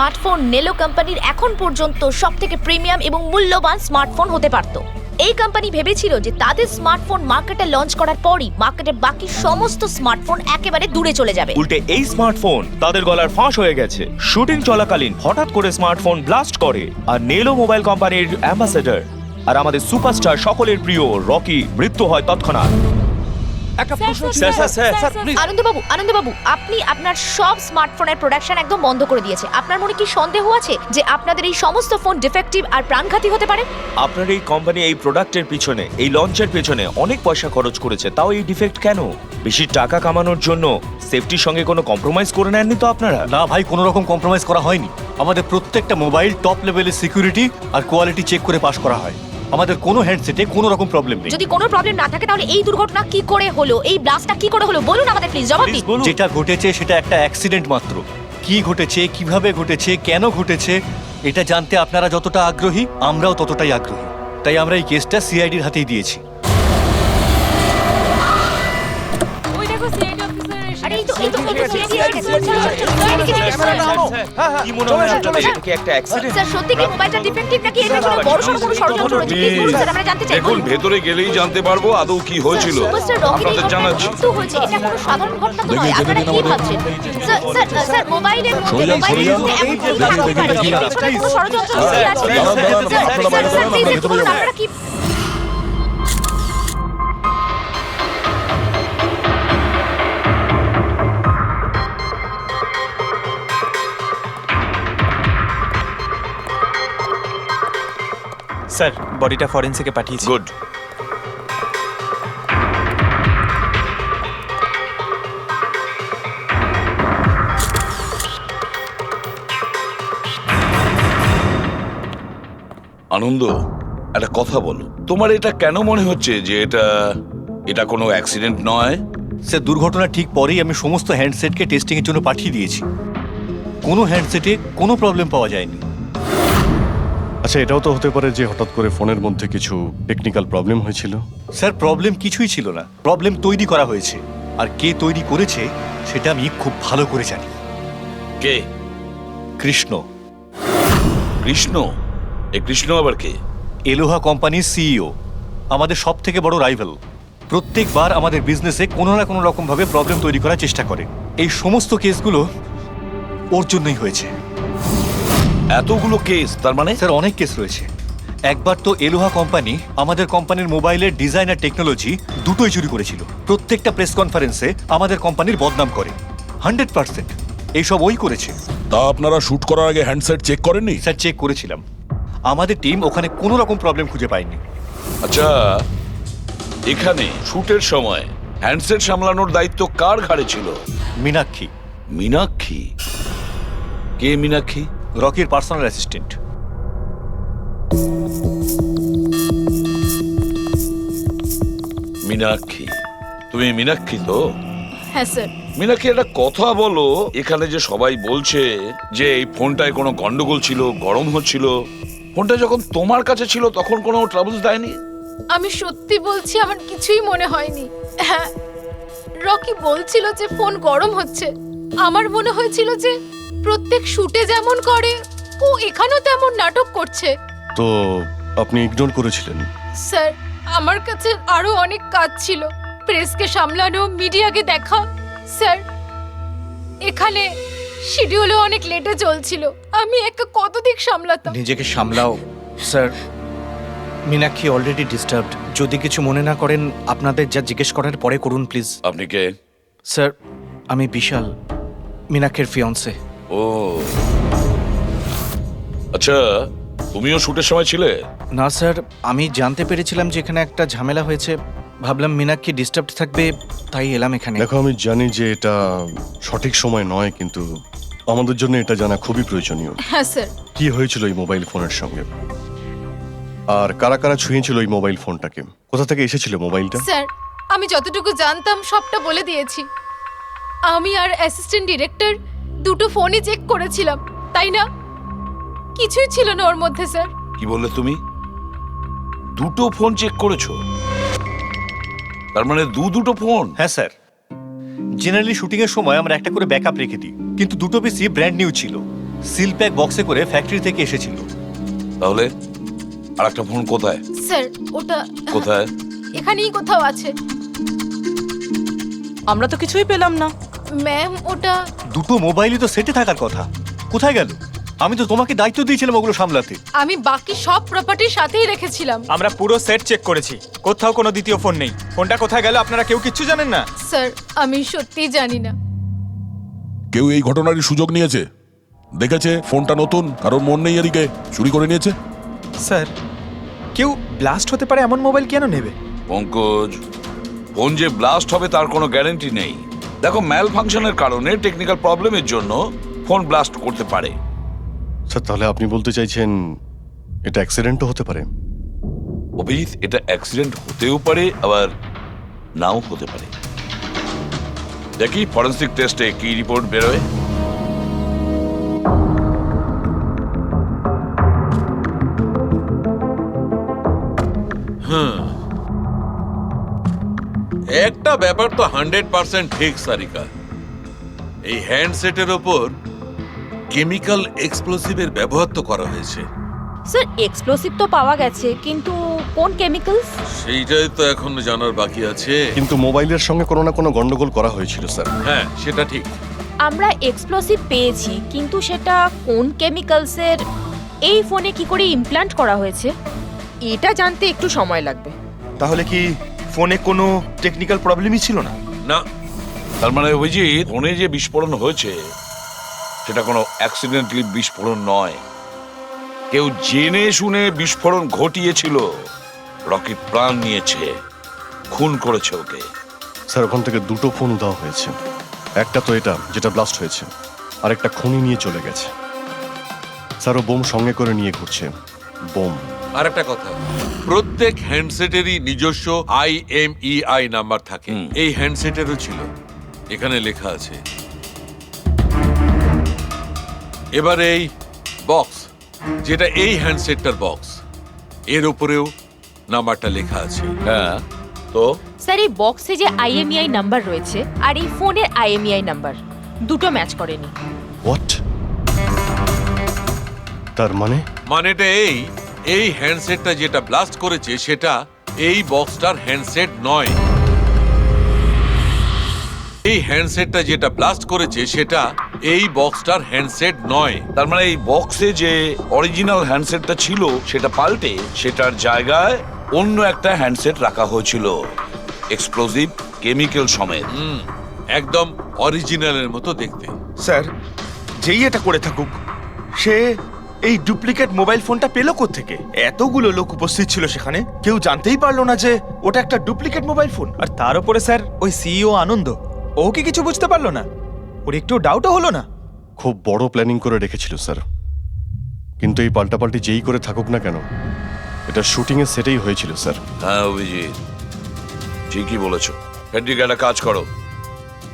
Smartphone নেলো কোম্পানির এখন পর্যন্ত সবথেকে প্রিমিয়াম এবং মূল্যবান স্মার্টফোন হতে পারত। এই কোম্পানি ভেবেছিল যে তাদের স্মার্টফোন মার্কেটে লঞ্চ করার পরই মার্কেটের বাকি সমস্ত স্মার্টফোন একেবারে দূরে চলে যাবে। উল্টে এই স্মার্টফোন তাদের গলার ফাঁস হয়ে গেছে। শুটিং চলাকালীন হঠাৎ করে স্মার্টফোন ব্লাস্ট করে আর নেলো মোবাইল কোম্পানির অ্যাম্বাসেডর আর আমাদের সুপারস্টার সকলের প্রিয় রকি মৃত্যু হয় তৎক্ষণাৎ। আনন্দবাবু, আপনি আপনার সব স্মার্টফোনের প্রোডাকশন একদম বন্ধ করে দিয়েছে। আপনার মনে কি সন্দেহ আছে যে আপনাদের এই সমস্ত ফোন ডিফেক্টিভ আর প্রাণঘাতী হতে পারে? আপনার এই কোম্পানি এই প্রোডাক্টের পিছনে, এই লঞ্চের পিছনে অনেক পয়সা খরচ করেছে, তাও এই ডিফেক্ট কেন? বেশি টাকা কামানোর জন্য সেফটির সঙ্গে কোনো কম্প্রোমাইজ করে নেননি তো আপনারা? না ভাই, কোনো রকম কম্প্রোমাইজ করা হয়নি। আমাদের প্রত্যেকটা মোবাইল টপ লেভেলের সিকিউরিটি আর কোয়ালিটি চেক করে পাস করা হয়। আমাদের কোনো হ্যান্ডসেটে কোনো রকম প্রবলেম নেই। যদি কোনো প্রবলেম না থাকে তাহলে এই দুর্ঘটনা কি করে হলো, এই ব্লাস্টটা কি করে হলো বলুন আমাদের, প্লিজ জবাব দিন। যেটা ঘটেছে সেটা একটা অ্যাক্সিডেন্ট মাত্র। কি ঘটেছে, কিভাবে ঘটেছে, কেন ঘটেছে এটা জানতে আপনারা যতটা আগ্রহী আমরাও ততটাই আগ্রহী। তাই আমরা এই কেসটা সিআইডির হাতেই দিয়েছি। আরে এই তো কি মনে হয় এটা কি একটা অ্যাক্সিডেন্ট? স্যার, সত্যি কি মোবাইলটা ডিফেক্টিভ নাকি এটা কোনো বড়সড় কোনো ষড়যন্ত্র রয়েছে? প্লিজ বলুন স্যার, আমরা জানতে চাই। দেখুন, ভেতরে গেলেই জানতে পারবো আদৌ কি হয়েছিল। সুপারস্টার রকির আপনাদের জানাচ্ছি। মৃত্যু হয়েছে, এটা কোনো সাধারণ ঘটনা তো নয়। আপনারা কি ভাবছেন? স্যার, মোবাইলের মধ্যে এমন কি থাকা পারে? কোনো ষড়যন্ত্র লুকিয়ে আছে? স্যার, প্লিজ একটু বলুন আপনারা কি? স্যার, বডিটা ফরেন্সিকে পাঠিয়েছি। গুড। আনন্দ, একটা কথা বলো, তোমার এটা কেন মনে হচ্ছে যে এটা কোনো অ্যাক্সিডেন্ট নয়? স্যার, দুর্ঘটনা ঠিক পরেই আমি সমস্ত হ্যান্ডসেটকে টেস্টিং এর জন্য পাঠিয়ে দিয়েছি। কোনো হ্যান্ডসেটে কোনো প্রবলেম পাওয়া যায়নি। আচ্ছা, এটাও তো হতে পারে যে হঠাৎ করে ফোনের মধ্যে কিছু টেকনিক্যাল প্রবলেম হয়েছিল। স্যার, প্রবলেম কিছুই ছিল না। প্রবলেম তৈরি করা হয়েছে, আর কে তৈরি করেছে সেটা আমি খুব ভালো করে জানি। কে? কৃষ্ণ। কৃষ্ণ? এই কৃষ্ণ আবার কে? এলোহা কোম্পানির সিইও, আমাদের সব থেকে বড় রাইভাল। প্রত্যেকবার আমাদের বিজনেসে কোনো না কোনো রকম ভাবে প্রবলেম তৈরি করার চেষ্টা করে। এই সমস্ত কেসগুলো ওর জন্যই হয়েছে। এতগুলো কেস? তার মানে স্যার, অনেক কেস রয়েছে। একবার তো এলোহা কোম্পানি আমাদের কোম্পানির মোবাইলের ডিজাইন আর টেকনোলজি দুটোই চুরি করেছিল। প্রত্যেকটা প্রেস কনফারেন্সে আমাদের কোম্পানির বদনাম করে। 100% এইসব ওই করেছে। তা আপনারা শুট করার আগে হ্যান্ডসেট চেক করেননি? স্যার, চেক করেছিলাম। আমাদের টিম ওখানে কোনো রকম প্রবলেম খুঁজে পায়নি। আচ্ছা, এখানে শুটের সময় হ্যান্ডসেট সামলানোর দায়িত্ব কার ঘাড়ে ছিল? মীনাক্ষী। মীনাক্ষী? কে মীনাক্ষী? রকির পার্সোনাল অ্যাসিস্ট্যান্ট। মীনাক্ষী? তুমি মীনাক্ষী তো? হ্যাঁ স্যার। মীনাক্ষী, একটা কথা বলো, এখানে যে সবাই বলছে যে এই ফোনটায় কোনো গন্ডগোল ছিল, গরম হচ্ছিল, ফোনটা যখন তোমার কাছে ছিল তখন কোনো ট্রাবলস দেয়নি? আমি সত্যি বলছি, আমার কিছুই মনে হয়নি। হ্যাঁ, রকি বলছিল যে ফোন গরম হচ্ছে। আমার মনে হয়েছিল যে প্রত্যেক শুটে যেমন করে ও এখানেও তেমন নাটক করছে। তো আপনি ইগনোর করেছিলেন? স্যার, আমার কাছে আরো অনেক কাজ ছিল। প্রেসকে সামলানো, মিডিয়াকে দেখা। স্যার, এখানে শিডিউলও অনেক লেটে চলছিল। আমি একা কত দিক সামলাতাম। নিজেকে সামলাও স্যার। Meenakshi already disturbed. যদি কিছু মনে না করেন, আপনাদের যা জিজ্ঞেস করার পরে করুন প্লিজ। আপনি কে? স্যার, আমি বিশাল, মীনাক্ষীর ফিয়ন্সে। ও আচ্ছা, তুমিও শুটের সময় ছিলে? না স্যার, আমি জানতে পেরেছিলাম যে এখানে একটা ঝামেলা হয়েছে। ভাবলাম মীনাক্ষী ডিস্টার্বড থাকবে, তাই এলাম এখানে। দেখো, আমি জানি যে এটা সঠিক সময় নয়, কিন্তু আমাদের জন্য এটা জানা খুবই প্রয়োজনীয়। হ্যাঁ স্যার। কি হয়েছিল এই মোবাইল ফোনের সঙ্গে, আর কারা কারা ছুঁয়েছিল এই মোবাইল ফোনটাকে, কোথা থেকে এসেছিল মোবাইলটা? স্যার, আমি যতটুকু জানতাম সবটা বলে দিয়েছি। আমি আর অ্যাসিস্ট্যান্ট ডিরেক্টর দুটো ফোনই চেক করেছিলাম, তাই না? কিছুই ছিল না ওর মধ্যে স্যার। কি বললে তুমি? দুটো ফোন চেক করেছো? তার মানে দুটো ফোন? হ্যাঁ স্যার, জেনারেলি শুটিং এর সময় আমরা একটা করে ব্যাকআপ রেখে দিই, কিন্তু দুটো পিসি ব্র্যান্ড নিউ ছিল। সিল প্যাক বক্সে করে ফ্যাক্টরি থেকে এসেছিল। তাহলে আর একটা ফোন কোথায়? স্যার ওটা কোথায়? এখানেই কোথাও আছে। আমরা তো কিছুই পেলাম না। ম্যাম ওটা দুটো মোবাইলই তো সেটে থাকার কথা, কোথায় গেল? আমি তো তোমাকে দায়িত্ব দিয়েছিলাম ওগুলো সামলাতে। আমি বাকি সব প্রপার্টির সাথেই রেখেছিলাম। আমরা পুরো সেট চেক করেছি, কোথাও কোনো দ্বিতীয় ফোন নেই। ফোনটা কোথায় গেল আপনারা কেউ কিচ্ছু জানেন না? স্যার আমি সত্যিই জানি না। কেউ এই ঘটনার সুযোগ নিয়েছে? দেখেছে ফোনটা নতুন, কারোর মন নেই এদিকে, চুরি করে নিয়েছে? স্যার কেউ ব্লাস্ট হতে পারে এমন মোবাইল কেন নেবে? পঙ্কজ, ফোন যে ব্লাস্ট হবে তার কোনো গ্যারান্টি নেই। দেখো, ম্যাল ফাংশনের কারণে, টেকনিক্যাল প্রবলেমের জন্য ফোন ব্লাস্ট করতে পারে। স্যার তাহলে আপনি বলতে চাইছেন এটা অ্যাক্সিডেন্টও হতে পারে? অভিজিৎ, এটা অ্যাক্সিডেন্ট হতেও পারে, আবার নাও হতে পারে। দেখি ফরেন্সিক টেস্টে কি রিপোর্ট বেরোয়। একটা ব্যাপার তো 100% ঠিক সারিকা, এই হ্যান্ডসেটের ওপর কেমিক্যাল এক্সপ্লোসিভের ব্যবহার তো করা হয়েছে। স্যার এক্সপ্লোসিভ তো পাওয়া গেছে, কিন্তু কোন কেমিক্যালস? সেইটাই তো এখনো জানার বাকি আছে। কিন্তু মোবাইলের সঙ্গে কোনো না কোনো গন্ডগোল করা হয়েছিল স্যার। হ্যাঁ, সেটা ঠিক। আমরা এক্সপ্লোসিভ পেয়েছি, কিন্তু সেটা কোন কেমিক্যালসের, এই ফোনে কি করে ইমপ্ল্যান্ট করা হয়েছে, এটা জানতে একটু সময় লাগবে। তাহলে কি ফোনে কোনো টেকনিক্যাল প্রবলেমই ছিল না? না, তার মানে অভিজিৎ, ফোনে যে বিস্ফোরণ হয়েছে সেটা কোনো অ্যাক্সিডেন্টালি বিস্ফোরণ নয়। কেউ জেনে শুনে বিস্ফোরণ ঘটিয়েছিল, রকি প্রাণ নিয়েছে, খুন করেছে ওকে। স্যার ওখান থেকে দুটো ফোন উধাও হয়েছে, একটা তো এটা যেটা ব্লাস্ট হয়েছে, আর একটা খুনি নিয়ে চলে গেছে। স্যার ও বোম সঙ্গে করে নিয়ে ঘুরছে, বোম। আর একটা কথা, প্রত্যেক হ্যান্ডসেটেরই নিজস্ব IMEI নাম্বার থাকে। এই হ্যান্ডসেটেরও ছিল, এখানে লেখা আছে। এবার এই বক্স, যেটা এই হ্যান্ডসেটটার বক্স, এর উপরেও নাম্বারটা লেখা আছে। হ্যাঁ, তো স্যার এই বক্সে যে IMEI নাম্বার রয়েছে আর এই ফোনের IMEI নাম্বার দুটো ম্যাচ করেনি। হোয়াট? তার মানে? মানেটা এই হ্যান্ডসেটটা যেটা ব্লাস্ট করেছে সেটা এই বক্সটার হ্যান্ডসেট নয়। এই হ্যান্ডসেটটা যেটা ব্লাস্ট করেছে সেটা এই বক্সটার হ্যান্ডসেট নয়। তার মানে এই বক্সে যে অরিজিনাল হ্যান্ডসেটটা ছিল সেটা পাল্টে সেটার জায়গায় অন্য একটা হ্যান্ডসেট রাখা হয়েছিল, এক্সপ্লোসিভ কেমিক্যাল সমেত। একদম অরিজিনালের মতো দেখতে। স্যার যেই এটা করে থাকুক, সে এই ডুপ্লিকেট মোবাইল ফোনটা পেল কোত্থেকে? এতগুলো লোক উপস্থিত ছিল সেখানে, কেউ জানতেই পারলো না যে ওটা একটা ডুপ্লিকেট মোবাইল ফোন। আর তার উপরে স্যার ওই সিইও আনন্দ, ও কি কিছু বুঝতে পারলো না? ওর একটু ডাউটও হলো না? খুব বড় প্ল্যানিং করে রেখেছিল স্যার, কিন্তু এই পাল্টাপাল্টি যেই করে থাকুক না কেন, এটা শুটিং এর সেটেই হয়েছিল স্যার। হ্যাঁ অভিজিৎ, ঠিকই বলেছ। হেড্রিক, একটা কাজ করো,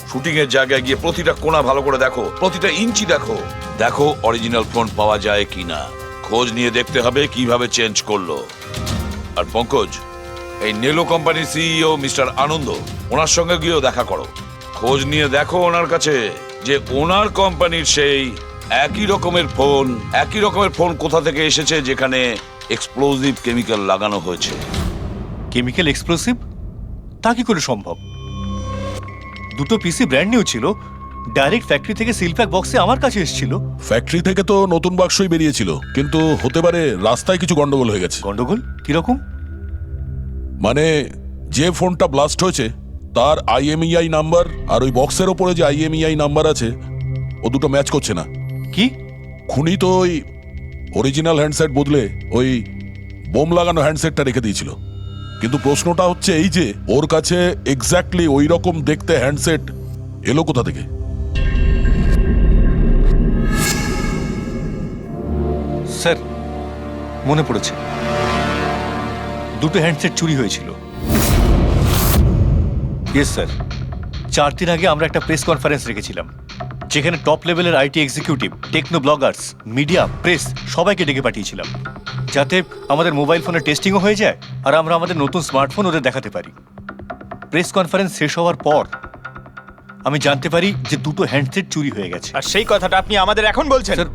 শুটিং এর জায়গায় গিয়ে প্রতিটা কোণা ভালো করে দেখো, প্রতিটা ইঞ্চি দেখো, দেখো অরিজিনাল ফোন পাওয়া যায় কিনা। খোঁজ নিয়ে দেখতে হবে কিভাবে চেঞ্জ করলো। আর পঙ্কজ, এই নেলো কোম্পানির সিইও মিস্টার আনন্দ, ওনার সঙ্গে গিয়েও দেখা করো। খোঁজ নিয়ে দেখো ওনার কাছে যে ওনার কোম্পানির সেই একই রকমের ফোন কোথা থেকে এসেছে যেখানে এক্সপ্লোসিভ কেমিক্যাল লাগানো হয়েছে। Chemical explosive? তা কি করে সম্ভব? দুটো পিসি ব্র্যান্ড নিউ ছিল, ডাইরেক্ট ফ্যাক্টরি থেকে সিলপ্যাক বক্সে আমার কাছে এসেছিল। ফ্যাক্টরি থেকে তো নতুন বাক্সই বেরিয়েছিল, কিন্তু হতে পারে রাস্তায় কিছু গন্ডগোল হয়ে গেছে। গন্ডগোল কিরকম? মানে যে ফোনটা ব্লাস্ট হয়েছে তার IMEI নাম্বার আর ওই বক্সের ওপরে যে IMEI নাম্বার আছে ও দুটো ম্যাচ করছে না। কি? খুনি তো ওই অরিজিনাল হ্যান্ডসেট বদলে ওই বোম লাগানো হ্যান্ডসেটটা রেখে দিয়েছিল, কিন্তু প্রশ্নটা হচ্ছে এই যে ওর কাছে এক্স্যাক্টলি ওই রকম দেখতে হ্যান্ডসেট এলো কোথা থেকে? স্যার মনে পড়েছে, দুটো হ্যান্ডসেট চুরি হয়েছিল। ইয়েস স্যার, 4 দিন আগে আমরা একটা প্রেস কনফারেন্স রেখেছিলাম, যেখানে টপ লেভেলের IT executive, techno bloggers, media, press সবাইকে ডেকে পাঠিয়েছিলাম, যাতে আমাদের মোবাইল ফোনের টেস্টিংও হয়ে যায় আর আমরা আমাদের নতুন স্মার্টফোন ওদের দেখাতে পারি। প্রেস কনফারেন্স শেষ হওয়ার পর আমি জানতে পারি যে দুটো হ্যান্ডসেট চুরি হয়ে গেছে। আর সেই কথাটা আপনি আমাদের এখন বলছেন? স্যার,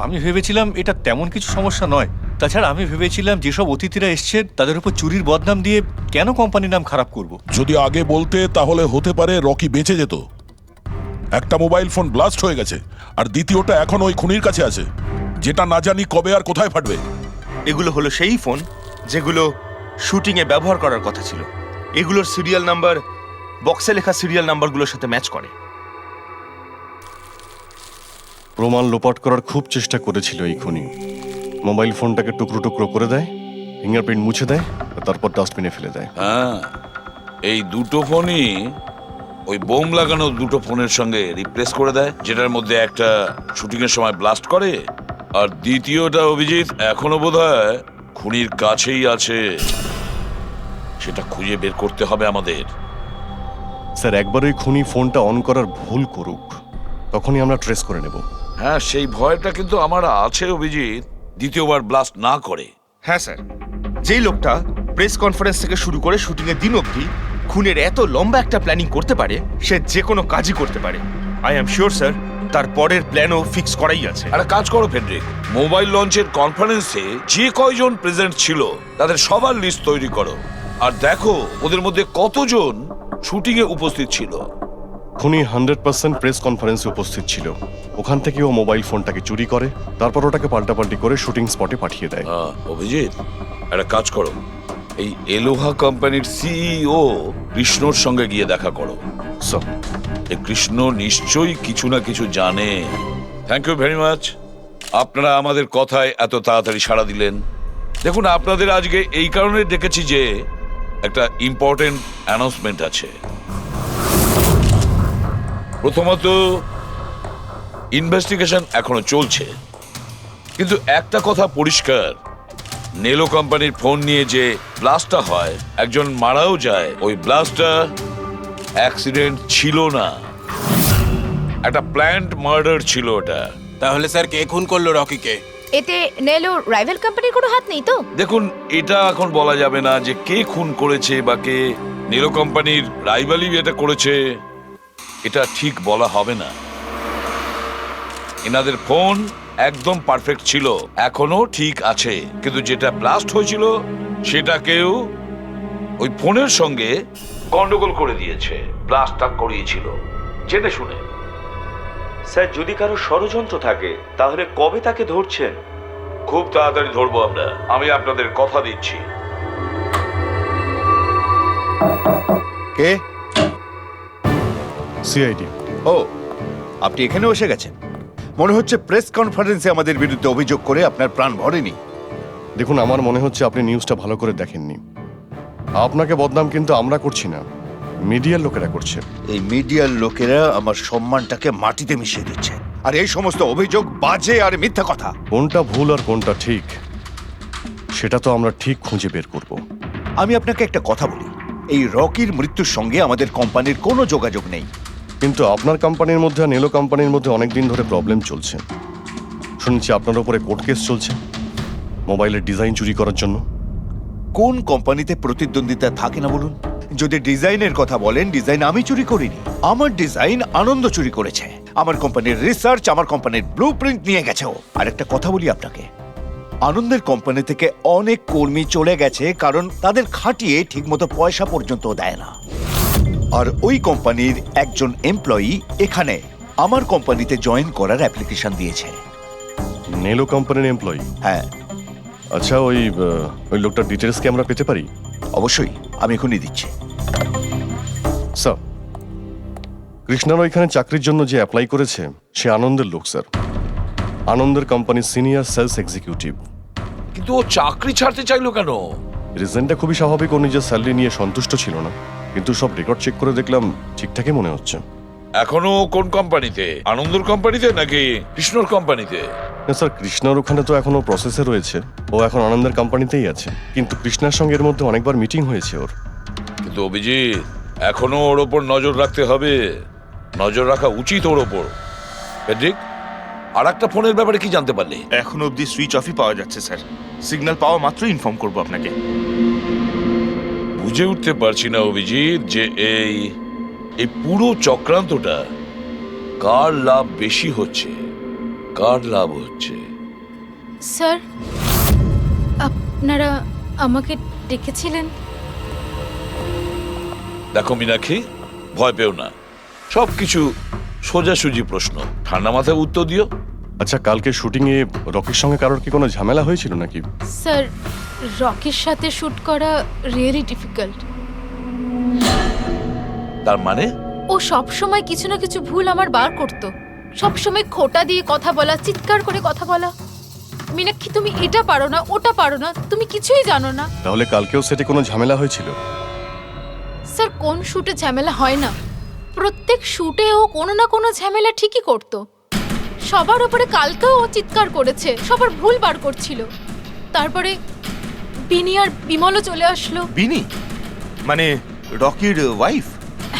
আমি ভেবেছিলাম এটা তেমন কিছু সমস্যা নয়। তাছাড়া আমি ভেবেছিলাম যেসব অতিথিরা এসছেন তাদের উপর চুরির বদনাম দিয়ে কেন কোম্পানির নাম খারাপ করব। যদি আগে বলতে তাহলে হতে পারে রকি বেঁচে যেত। একটা মোবাইল ফোন ব্লাস্ট হয়ে গেছে, আর দ্বিতীয়টা এখন ওই খুনির কাছে আছে, যেটা না জানি কবে আর কোথায় ফাটবে। এগুলো হলো সেই ফোন যেগুলো শুটিংয়ে ব্যবহার করার কথা ছিল। এগুলোর সিরিয়াল নাম্বার বক্সে লেখা সিরিয়াল নাম্বারগুলোর সাথে ম্যাচ করে। প্রমাণ লোপাট করার খুব চেষ্টা করেছিল এই খুনি। মোবাইল ফোনটাকে টুকরো টুকরো করে দেয়, ফিঙ্গারপ্রিন্ট মুছে দেয়, আর তারপর ডাস্টবিনে ফেলে দেয়। হ্যাঁ, এই দুটো ফোনই ওই বোম লাগানো দুটো ফোনের সঙ্গে রিপ্লেস করে দেয়, যেটার মধ্যে একটা শুটিং এর সময় ব্লাস্ট করে, আর দ্বিতীয়টা অভিজিৎ এখনো বোধহয় খুনির কাছেই আছে। সেটা খুঁজে বের করতে হবে আমাদের। স্যার, একবার ওই খুনি ফোনটা অন করার ভুল করুক, তখনই আমরা ট্রেস করে নেব। হ্যাঁ, সেই ভয়টা কিন্তু আমার আছে অভিজিৎ, দ্বিতীয়বার ব্লাস্ট না করে। হ্যাঁ স্যার, যেই লোকটা প্রেস কনফারেন্স থেকে শুরু করে শুটিংয়ের দিন অবধি খুনের এত লম্বা একটা প্ল্যানিং করতে পারে, সে যে কোনো কাজই করতে পারে। আই এম শিওর স্যার, তার পরের প্ল্যানও ফিক্স করাই আছে। একটা কাজ করো ফেডরিক, মোবাইল লঞ্চের কনফারেন্সে যে কয়জন প্রেজেন্ট ছিল তাদের সবার লিস্ট তৈরি করো, আর দেখো ওদের মধ্যে কতজন শুটিং এ উপস্থিত ছিল। খুনি 100% প্রেস কনফারেন্সে উপস্থিত ছিল। ওখান থেকে ও মোবাইল ফোনটাকে চুরি করে, তারপর ওটাকে পাল্টাপাল্টি করে শুটিং স্পটে পাঠিয়ে দেয়। অভিজিৎ, একটা কাজ করো, এই এলোহা কোম্পানির সিইও কৃষ্ণর সঙ্গে গিয়ে দেখা করো। স্যার, এই কৃষ্ণ নিশ্চয়ই কিছু না কিছু জানে। থ্যাংক ইউ ভেরি মাচ, আপনারা আমাদের কথায় এত তাড়াতাড়ি সাড়া দিলেন। দেখুন, আপনাদের আজকে এই কারণে ডেকেছি যে একটা ইম্পর্টেন্ট অ্যানাউন্সমেন্ট আছে। প্রথমত, ইনভেস্টিগেশন এখনো চলছে, কিন্তু একটা কথা পরিষ্কার, নেলো কোম্পানির ফোন নিয়ে যে ব্লাস্টটা হয়, একজন মারাও যায়, ওই ব্লাস্টটা অ্যাক্সিডেন্ট ছিল না, একটা প্ল্যান্ড মার্ডার ছিল ওটা। তাহলে স্যার কে খুন করলো রকিকে? এতে নেলো রাইভাল কোম্পানির কোনো হাত নেই তো? দেখুন, এটা এখন বলা যাবে না যে কে খুন করেছে বা কে নেলো কোম্পানির রাইভালি এটা করেছে, এটা ঠিক বলা হবে না। এনাদের ফোন একদম পারফেক্ট ছিল, এখনো ঠিক আছে, কিন্তু যেটা ব্লাস্ট হয়েছিল সেটাকেও ওই ফোনের সঙ্গে গন্ডগোল করে দিয়েছে, ব্লাস্টটা করিয়েছিল জেনে শুনে। স্যার, যদি কারো ষড়যন্ত্র থাকে তাহলে কবে তাকে ধরছেন? খুব তাড়াতাড়ি ধরবো আমরা, আমি আপনাদের কথা দিচ্ছি। কে? সিআইডি। ও, আপনি এখানেও এসে গেছেন। মনে হচ্ছে প্রেস কনফারেন্সে আমাদের বিরুদ্ধে অভিযোগ করে আপনার প্রাণ ভরেনি। দেখুন, আমার মনে হচ্ছে আপনি নিউজটা ভালো করে দেখেননি। আপনাকে বদনাম কিন্তু আমরা করছি না, মিডিয়ার লোকেরা করছে। এই মিডিয়ার লোকেরা আমার সম্মানটাকে মাটিতে মিশিয়ে দিচ্ছে, আর এই সমস্ত অভিযোগ বাজে আর মিথ্যা কথা। কোনটা ভুল আর কোনটা ঠিক সেটা তো আমরা ঠিক খুঁজে বের করব। আমি আপনাকে একটা কথা বলি, এই রকির মৃত্যুর সঙ্গে আমাদের কোম্পানির কোনো যোগাযোগ নেই। কিন্তু আপনার কোম্পানির মধ্যে আর নেলো কোম্পানির মধ্যে অনেকদিন ধরে প্রবলেম চলছে। শুনছি আপনার উপরে কোর্ট কেস চলছে মোবাইলের ডিজাইন চুরি করার জন্য। কোন কোম্পানিতে প্রতিদ্বন্দ্বিতা থাকে না বলুন? যদি ডিজাইনের কথা বলেন, ডিজাইন আমি চুরি করিনি, আমার ডিজাইন আনন্দ চুরি করেছে। আমার কোম্পানির রিসার্চ, আমার কোম্পানির ব্লুপ্রিন্ট নিয়ে গেছে ও। আর একটা কথা বলি আপনাকে, আনন্দের কোম্পানি থেকে অনেক কর্মী চলে গেছে, কারণ তাদের খাটিয়ে ঠিকমতো পয়সা পর্যন্ত দেয় না। আর ওই কোম্পানির একজন এমপ্লয়ি এখানে আমার কোম্পানিতে জয়েন করার অ্যাপ্লিকেশন দিয়েছে। নেলো কোম্পানির এমপ্লয়ি? হ্যাঁ। আচ্ছা, ওই লোকটার ডিটেলস কি আমরা পেতে পারি? অবশ্যই, আমি এখনই দিচ্ছি। স্যার, কৃষ্ণার ওইখানে চাকরির জন্য যে অ্যাপ্লাই করেছে সে আনন্দের লোক স্যার, আনন্দের কোম্পানির সিনিয়র সেলস এক্সিকিউটিভ। কিন্তু ও চাকরি ছাড়তে চাইলো কেন? রিজনটা খুবই স্বাভাবিক, ও নিজের স্যালারি নিয়ে সন্তুষ্ট ছিল না, কিন্তু সব রেকর্ড চেক করে দেখলাম ঠিকঠাকই মনে হচ্ছে। এখনো কোন কোম্পানিতে? আনন্দর কোম্পানিতে নাকি কৃষ্ণর কোম্পানিতে? না স্যার, কৃষ্ণার ওখানে তো এখনো প্রসেসে রয়েছে, ও এখন আনন্দের কোম্পানিতেই আছে, কিন্তু কৃষ্ণার সঙ্গে এর মধ্যে অনেকবার মিটিং হয়েছে ওর। কিন্তু অভিজিৎ, এখনো ওর ওপর নজর রাখতে হবে, নজর রাখা উচিত ওর ওপর। ফেডরিক, আর একটা ফোনের ব্যাপারে কি জানতে পারলে? এখনো অবধি সুইচ অফই পাওয়া যাচ্ছে স্যার, সিগন্যাল পাওয়া মাত্রই ইনফর্ম করবো আপনাকে। বুঝে উঠতে পারছি না অভিজিৎ যে এই এই পুরো চক্রান্তটা কার লাভ বেশি হচ্ছে, কার লাভ হচ্ছে? স্যার, আপনারা আমাকে ডেকেছিলেন? দেখো মীনাক্ষী, ভয় পেও না, সবকিছু সোজাসুজি প্রশ্ন, ঠান্ডা মাথায় উত্তর দিও। আচ্ছা, কালকে শুটিং এ রকির সঙ্গে কারোর কি কোনো ঝামেলা হয়েছিল নাকি? স্যার, রকির সাথে শুট করা রিয়েলি ডিফিকাল্ট। তার মানে? ও সব সময় কিছু না কিছু ভুল আমার বার করতো। সব সময় খোঁটা দিয়ে কথা বলা, চিৎকার করে কথা বলা। মীনাক্ষী, তুমি এটা পারো না, ওটা পারো না, তুমি কিছুই জানো না। তাহলে কালকেও সেটে কোনো ঝামেলা হয়েছিল? স্যার, কোন শুটে ঝামেলা হয় না? প্রত্যেক শুটে ও কোনো না কোনো ঝামেলা ঠিকই করতো। সবার উপরে কালকেও ও চিৎকার করেছে, সবার ভুল বার করছিল। তারপরে বিনি আর বিমলও চলে আসলো। বিনি মানে রকির ওয়াইফ?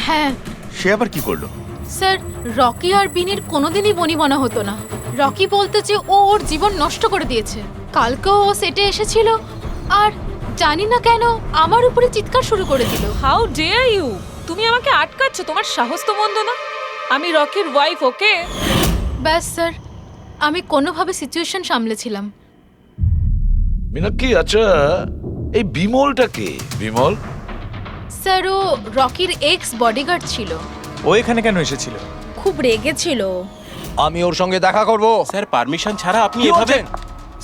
হ্যাঁ সে আবার কি করলো? স্যার, রকি আর বিনির কোনোদিনই বনিবনা হতো না। রকি বলতো যে ও ওর জীবন নষ্ট করে দিয়েছে। কালকেও ও সেটে এসেছিল আর জানি না কেন আমার উপরে চিৎকার শুরু করে দিল। How dare you! তুমি আমাকে আটকাচ্ছ? তোমার সাহস তো মন্দ না। আমি রকির ওয়াইফ, ওকে? ব্যাস স্যার, আমি কোনোভাবে সিচুয়েশন সামলেছিলাম। মীনাক্ষী, আচ্ছা এই বিমলটা কে? বিমল? স্যার, ও রকির এক্স বডিগার্ড ছিল। ও এখানে কেন এসেছিল? খুব রেগেছিল। আমি ওর সঙ্গে দেখা করব। স্যার, পারমিশন ছাড়া আপনি এভাবে?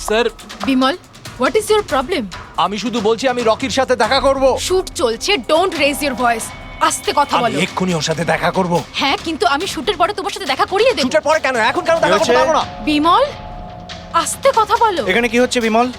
Sir, Bimal, what is your problem? আমি শুধু বলছি আমি রকির সাথে দেখা করব। শুট চলছে, ডোন্ট রেজ ইওর ভয়েস। আস্তে কথা আমি বলো। এক্ষুনি ওর সাথে দেখা করব। হ্যাঁ, কিন্তু আমি শুটের পরে তোমার সাথে দেখা করিয়ে দেব। শুটের পরে কেন? এখন কেন দেখা করতে পারবো না? বিমল, আস্তে কথা বলো। এখানে কি হচ্ছে বিমল?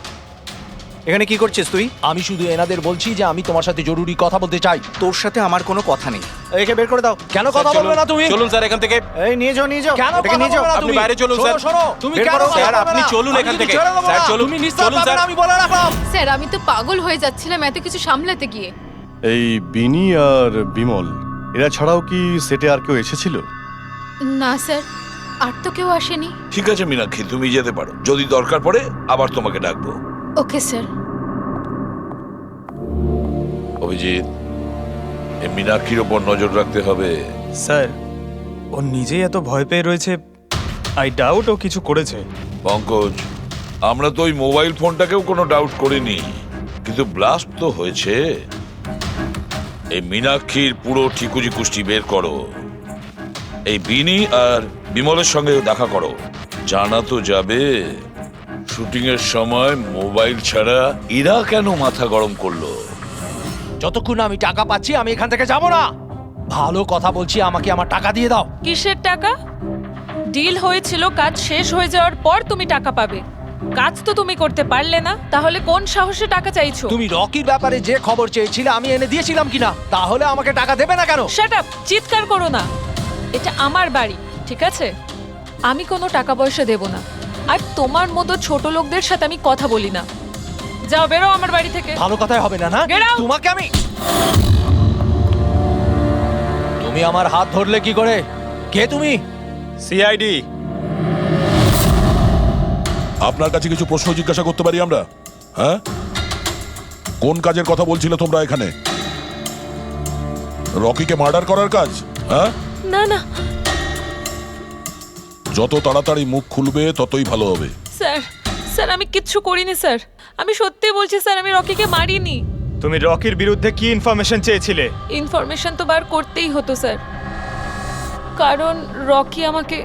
এখানে কি করছিস তুই? আমি শুধু এনাদের বলছি যে আমি তোমার সাথে জরুরি কথা বলতে চাই। তোর সাথে আমার কোনো কথা নেই। একে বের করে দাও। কেন কথা বলবে না তুমি? চলুন স্যার এখান থেকে। এই নিয়ে যাও, নিয়ে যাও। কেন কথা বলবে না তুমি? আপনি বাইরে চলুন স্যার। শোনো, তুমি বের কেন করো, কথা স্যার, বলবে আপনি না? চলুন আমি এখান কিন্তু থেকে। ছেড়ে দেবো স্যার, না। চলুন, তুমি নিস্তার চলুন, পাবে স্যার। না, আমি বলে রাখলাম। স্যার, আমি তো পাগল হয়ে যাচ্ছিলাম এত কিছু সামলাতে গিয়ে। এই বিনি আর বিমল এরা ছাড়াও কি সেটে আর কেউ এসেছিল? না স্যার, আর তো কেউ আসেনি। ঠিক আছে মীনাক্ষী, তুমি যেতে পারো। যদি দরকার পড়ে আবার তোমাকে ডাকবো। Okay sir. অভিজিৎ, এই মীনাক্ষীর ওপর নজর রাখতে হবে। স্যার, ও নিজেই এত ভয় পেয়ে রয়েছে। আই ডাউট ও কিছু করেছে। পঙ্কজ, আমরা তো ওই মোবাইল ফোনটাকেও কোনো ডাউট করিনি, কিন্তু ব্লাস্ট তো হয়েছে। এই মীনাক্ষীর পুরো ঠিকুজি কুষ্টি বের করো। এই বিনি আর বিমলের সঙ্গে দেখা করো। জানা তো যাবে শুটিং এর সময় মোবাইল ছাড়া এরা কেন মাথা গরম করলো। যতক্ষণ না আমি টাকা পাচ্ছি আমি এখান থেকে যাব না। ভালো কথা বলছি, আমাকে আমার টাকা দিয়ে দাও। কিসের টাকা? ডিল হয়েছিল কাজ শেষ হয়ে যাওয়ার পর তুমি টাকা পাবে। কাজ তো তুমি করতে পারলে না, তাহলে কোন সাহসে টাকা চাইছো? তুমি রকির ব্যাপারে যে খবর চেয়েছিলে আমি এনে দিয়েছিলাম কিনা? তাহলে আমাকে টাকা দেবে না কেন? Shut up! চিৎকার করো না। এটা আমার বাড়ি, ঠিক আছে? আমি কোনো টাকা পয়সা দেব না। আর তোমার মতো ছোট লোকদের সাথে আমি কথা বলি না। যাও, বেরো আমার বাড়ি থেকে। ভালো কথাই হবে না, না? Get out! তোমাকে আমি... তুমি আমার হাত ধরলে কি করে? কে তুমি? সিআইডি। আপনার কাছে কিছু প্রশ্ন জিজ্ঞাসা করতে পারি আমরা? হ্যাঁ, কোন কাজের কথা বলছিলে তোমরা এখানে? রকিকে মার্ডার করার কাজ? হ্যাঁ, না না যত তাড়াতাড়ি মুখ খুলবে ততই ভালো হবে। স্যার, স্যার আমি কিচ্ছু করিনি স্যার। আমি সত্যি বলছি স্যার, আমি রকিকে মারিনি। তুমি রকির বিরুদ্ধে কি ইনফরমেশন চেয়েছিলে? ইনফরমেশন তো বার করতেই হতো স্যার, কারণ রকি আমাকে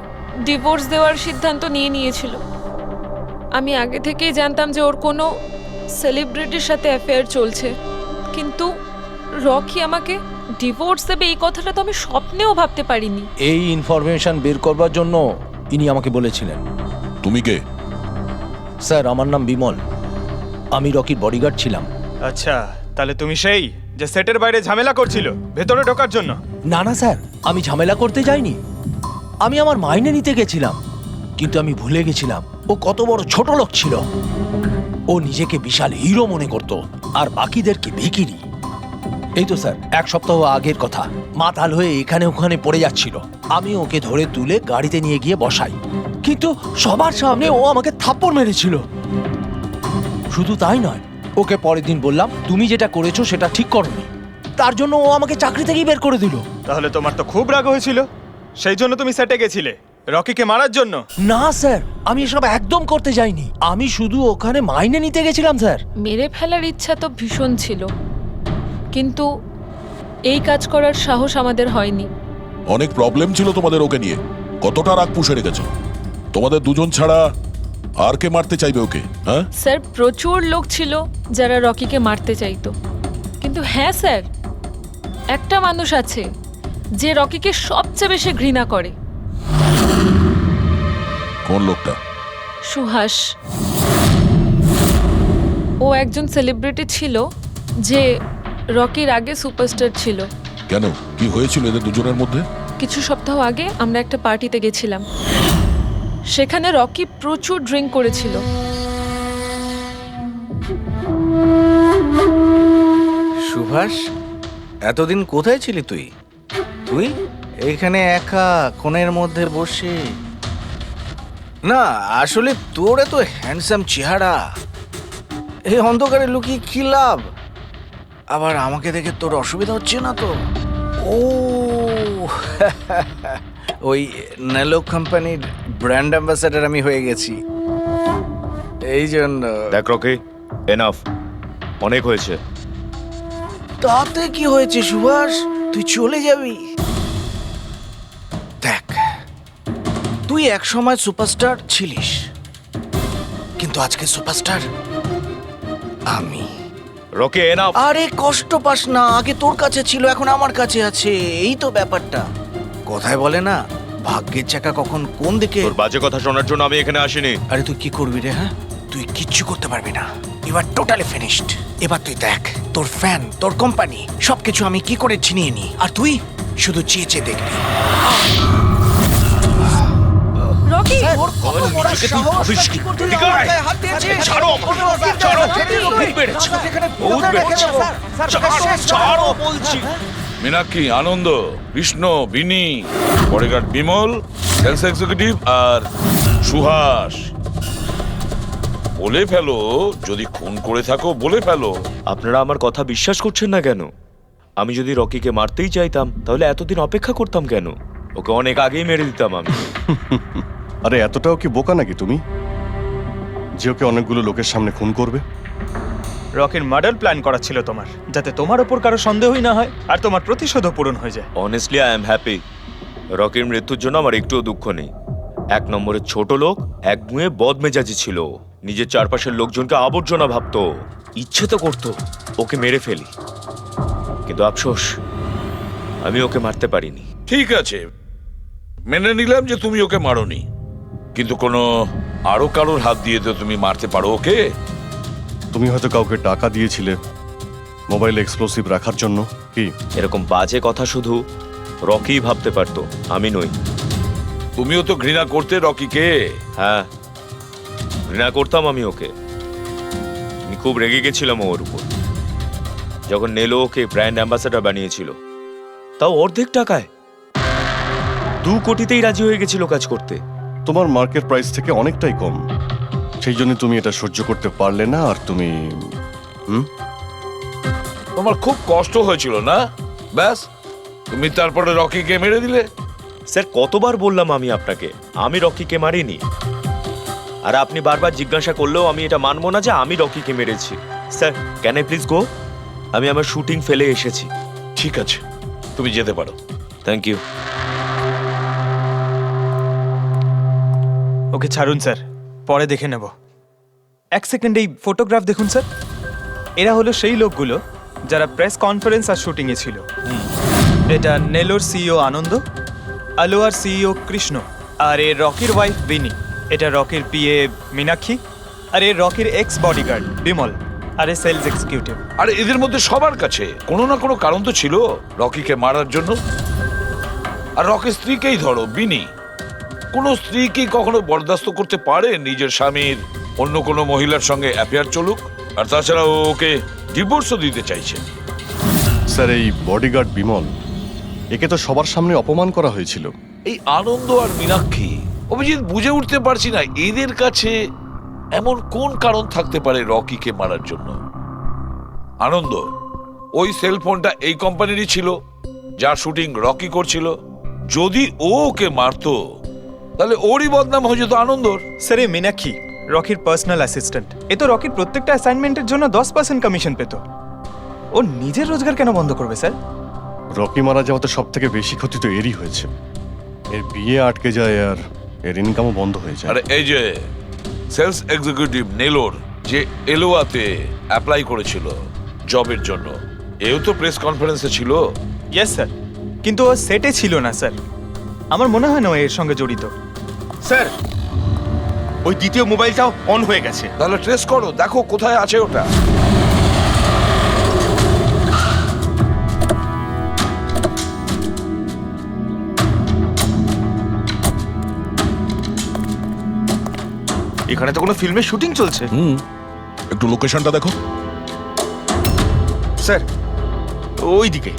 ডিভোর্স দেওয়ার সিদ্ধান্ত নিয়েছিল। আমি আগে থেকেই জানতাম যে ওর কোনো সেলিব্রিটির সাথে অ্যাফেয়ার চলছে, কিন্তু রকি আমাকে ডিভোর্স দেবে এই কথাটা তো আমি স্বপ্নেও ভাবতে পারিনি। এই ইনফরমেশন বের করবার জন্য ইনি আমাকে বলেছিলেন। তুমি কে? স্যার, আমার নাম বিমল। আমি রকির বডিগার্ড ছিলাম। আচ্ছা, তাহলে তুমি সেই যে সেটের বাইরে ঝামেলা করছিল ভেতরে ঢোকার জন্য? না না স্যার, আমি ঝামেলা করতে যাইনি। আমি আমার মাইনে নিতে গেছিলাম, কিন্তু আমি ভুলে গেছিলাম ও কত বড় ছোট লোক ছিল। ও নিজেকে বিশাল হিরো মনে করত আর বাকিদেরকে ভিখিরি। এই তো স্যার 1 সপ্তাহ আগের কথা। মাতাল হয়ে এখানে ওখানে পড়ে যাচ্ছিল। আমি ওকে ধরে তুলে গাড়িতে নিয়ে গিয়ে বসাই, কিন্তু সবার সামনে ও আমাকে থাপ্পড় মেরেছিল। শুধু তাই নয়, ওকে পরের দিন বললাম তুমি যেটা করেছো সেটা ঠিক করোনি। তার জন্য ও আমাকে চাকরি থেকেই বের করে দিল। তাহলে তোমার তো খুব রাগ হয়েছিল, সেই জন্য তুমি সেটে গেছিলে রকিকে মারার জন্য। না স্যার, আমি এসব একদম করতে যাইনি। আমি শুধু ওখানে মাইনে নিতে গেছিলাম স্যার। মেরে ফেলার ইচ্ছা তো ভীষণ ছিল, কিন্তু এই কাজ করার সাহস আমাদের হয়নি। অনেক প্রবলেম ছিল তোমাদের ওকে নিয়ে। কতটা রাগ পুষে রেখেছো? তোমাদের দুজন ছাড়া আর কে মারতে চাইবে ওকে? হ্যাঁ স্যার, প্রচুর লোক ছিল যারা রকিকে মারতে চাইতো, কিন্তু হ্যাঁ স্যার, একটা মানুষ আছে যে রকিকে সবচেয়ে বেশি ঘৃণা করে। কোন লোকটা? সুহাস। ও একজন সেলিব্রিটি ছিল যে রকির আগে সুপারস্টার ছিল। কেন, কি হয়েছিল এদের দুজনের মধ্যে? কিছু সপ্তাহ আগে আমরা একটা পার্টিতে গেছিলাম, সেখানে রকি প্রচুর ড্রিঙ্ক করেছিল। সুভাষ, এতদিন কোথায় ছিলি তুই? তুই এইখানে একা কোণের মধ্যে বসে? না আসলে তোর এত হ্যান্ডসাম চেহারা, এই অন্ধকারে লুকিয়ে কি লাভ? আবার আমাকে দেখে তোর অসুবিধা হচ্ছে না তো? ও ওই নেলো কোম্পানির ব্র্যান্ড অ্যাম্বাসেডর আমি হয়ে গেছি, এই জন্য। দেখ রকি, এনাফ, অনেক হয়েছে। তাতে কি হয়েছে সুভাষ, তুই চলে যাবি? দেখ, তুই এক সময় সুপারস্টার ছিলিস, কিন্তু আজকে সুপারস্টার আমি। Rocky, enough. আরে কষ্ট পাস না, আগে তোর কাছে ছিল, এখন আমার কাছে আছে, এই তো ব্যাপারটা। কথায় বলে না, ভাগ্যের চাকা কখন কোন দিকে। তোর বাজে কথা শোনার জন্য আমি এখানে আসিনি। আরে তুই কি করবি রে? হ্যাঁ, তুই কিচ্ছু করতে পারবি না, এবার টোটালি ফিনিশড। এবার তুই দেখ, তোর ফ্যান, তোর কোম্পানি, সবকিছু আমি কি করে ছিনিয়ে নি, আর তুই শুধু চেয়ে চেয়ে দেখবি। রকি, ওর কত বড় সাহস, কি করতে গায়ে হাত দিয়েছিস? ছাড়ো, ছাড়ো, বহুত বেড়েছে, বহুত বেড়েছে। ছাড়ো বলছি। মীনাক্ষী, আনন্দ, কৃষ্ণ, বিনি, বডিগার্ড বিমল, সেলস এক্সিকিউটিভ আর সুহাস। বলে ফেলো, যদি খুন করে থাকো বলে ফেলো। আপনারা আমার কথা বিশ্বাস করছেন না কেন? আমি যদি রকিকে মারতেই চাইতাম তাহলে এতদিন অপেক্ষা করতাম কেন? ওকে অনেক আগেই মেরে দিতাম আমি। আরে এতটাও কি বোকা নাকি তুমি যে ওকে অনেকগুলো লোকের সামনে খুন করবে? রকির মার্ডার প্ল্যান করা ছিল তোমার, যাতে তোমার ওপর কারো সন্দেহই না হয় আর তোমার প্রতিশোধও পূরণ হয়ে যায়। Honestly I am happy. রকির মৃত্যুর জন্য আমার একটুও দুঃখ নেই। এক নম্বরের ছোট লোক, এক মুয়ে বদমেজাজি ছিল, নিজের চারপাশের লোকজনকে আবর্জনা ভাবতো, ইচ্ছে তো করতো ওকে মেরে ফেলি, কিন্তু আফসোস আমি ওকে মারতে পারিনি। ঠিক আছে, মেনে নিলাম যে তুমি ওকে মারোনি, কিন্তু কোনো আরো কারোর হাত দিয়ে তো তুমি মারতে পারো ওকে। তুমি হয়তো কাউকে টাকা দিয়েছিলে মোবাইলে এক্সপ্লোসিভ রাখার জন্য। কি এরকম বাজে কথা শুধু রকিই ভাবতে পারতো, আমি নই। তুমিও তো ঘৃণা করতে রকিকে। হ্যাঁ, ঘৃণা করতাম আমি ওকে। আমি খুব রেগে গেছিলাম ওর উপর যখন নেলো ওকে ব্র্যান্ড অ্যাম্বাসেডর বানিয়েছিল, তাও অর্ধেক টাকায়। 2 কোটিতেই রাজি হয়ে গেছিল কাজ করতে। তোমার মার্কেট প্রাইস থেকে অনেকটাই কম, সেই জন্য তুমি এটা সহ্য করতে পারলে না। আর তুমি তোমার খুব কষ্ট হয়েছিল না? ব্যাস, তুমি তারপরে রকিকে মেরে দিলে। স্যার, কতবার বললাম আমি আপনাকে, আমি রকিকে মারিনি। আর আপনি বারবার জিজ্ঞাসা করলেও আমি এটা মানবো না যে আমি রকিকে মেরেছি। Sir, can I please go? আমি আমার শুটিং ফেলে এসেছি। ঠিক আছে, তুমি যেতে পারো। Thank you. ওকে ছাড়ুন স্যার, পরে দেখে নেব। এক সেকেন্ড, এই ফটোগ্রাফ দেখুন স্যার। এরা হলো সেই লোকগুলো যারা প্রেস কনফারেন্স আর শুটিংয়ে ছিল। এটা নেলোর সিইও আনন্দ, আলোয়ার সিইও কৃষ্ণ, আর এর রকির ওয়াইফ বিনি। এটা রকির পিএ মীনাক্ষী, আর এর রকির এক্স বডিগার্ড বিমল, আর এ সেলস এক্সিকিউটিভ। আর এদের মধ্যে সবার কাছে কোনো না কোনো কারণ তো ছিল রকিকে মারার জন্য। আর রকির স্ত্রীকেই ধরো, বিনি। কোনো স্ত্রী কি কখনো বরদাস্ত করতে পারে নিজের স্বামীর অন্য কোনো মহিলার সঙ্গে অ্যাফেয়ার চলুক? আর তাছাড়া ওকে ডিভোর্সও দিতে চাইছে। স্যার, এই বডিগার্ড বিমল, একে তো সবার সামনে অপমান করা হয়েছিল। এই আনন্দ আর মীনাক্ষী, অভিজিৎ বুঝে উঠতে পারছি না এদের কাছে এমন কোন কারণ থাকতে পারে রকিকে মারার জন্য। আনন্দ, ওই সেলফোনটা এই কোম্পানিরই ছিল, যার শুটিং রকি করছিল। যদি ও ওকে মারতো তাহলে ওরই বদনাম হয়ে যেত আনন্দর। স্যার এই মীনাক্ষী রকির পার্সোনাল অ্যাসিস্ট্যান্ট, এ তো রকির প্রত্যেকটা অ্যাসাইনমেন্টের জন্য 10% কমিশন পেত। ও নিজের রোজগার কেন বন্ধ করবে স্যার? রকি মারা যাওয়াতে সব থেকে বেশি ক্ষতি তো এরই হয়েছে। এর বিয়ে আটকে যায় আর এর ইনকামও বন্ধ হয়ে যায়। আরে এই যে সেলস এক্সিকিউটিভ নেলোর যে এলোয়াতে অ্যাপ্লাই করেছিল জবের জন্য, এও তো প্রেস কনফারেন্সে ছিল। ইয়েস স্যার, কিন্তু ও সেটে ছিল না স্যার। আমার মনে হয় না ও এর সঙ্গে জড়িত। স্যার, ওই দ্বিতীয় মোবাইলটাও অন হয়ে গেছে। তাহলে ট্রেস করো, দেখো কোথায় আছে ওটা। এখানে তো কোনো ফিল্মের শুটিং চলছে। একটু লোকেশনটা দেখো। স্যার, ওই দিকে।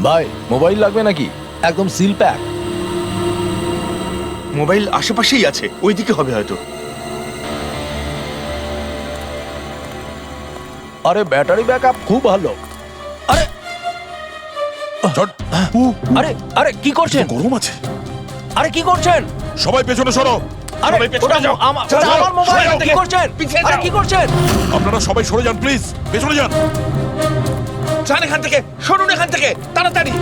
ভাই মোবাইল লাগবে নাকি? একদম সিল প্যাক। মোবাইল আশেপাশেই আছে, ওই দিকে হবে হয়তো। আরে ব্যাটারি ব্যাকআপ খুব ভালো। আরে আরে আরে কি করছেন? গরম আছে। আরে কি করছেন? সবাই পেছনে সরো। আরে ওটা আমার মোবাইল, কি করছেন? আরে কি করছেন? আপনারা সবাই সরে যান প্লিজ, পেছনে যান। যান এখান থেকে, সরুন এখান থেকে তাড়াতাড়ি।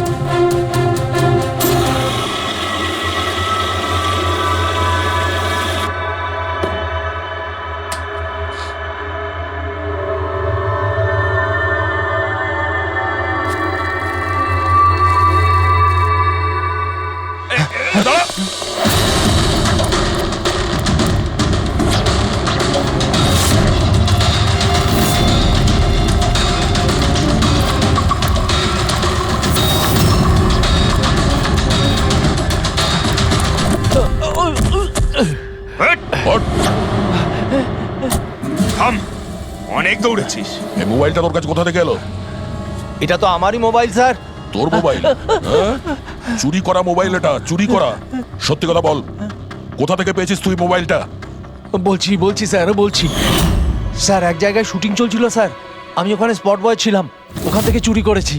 থাম, অনেক দৌড়েছিস। এই মোবাইলটা তোর কাছে কোথা থেকে এলো? এটা তো আমারই মোবাইল স্যার। তোর মোবাইল? হ্যাঁ? চুরি করা মোবাইল এটা, চুরি করা। সত্যি কথা বল, কোথা থেকে পেয়েছিস তুই মোবাইলটা? বলছি স্যার, বলছি স্যার, এক জায়গায় শুটিং চলছিল স্যার, আমি ওখানে স্পট বয় ছিলাম, ওখান থেকে চুরি করেছি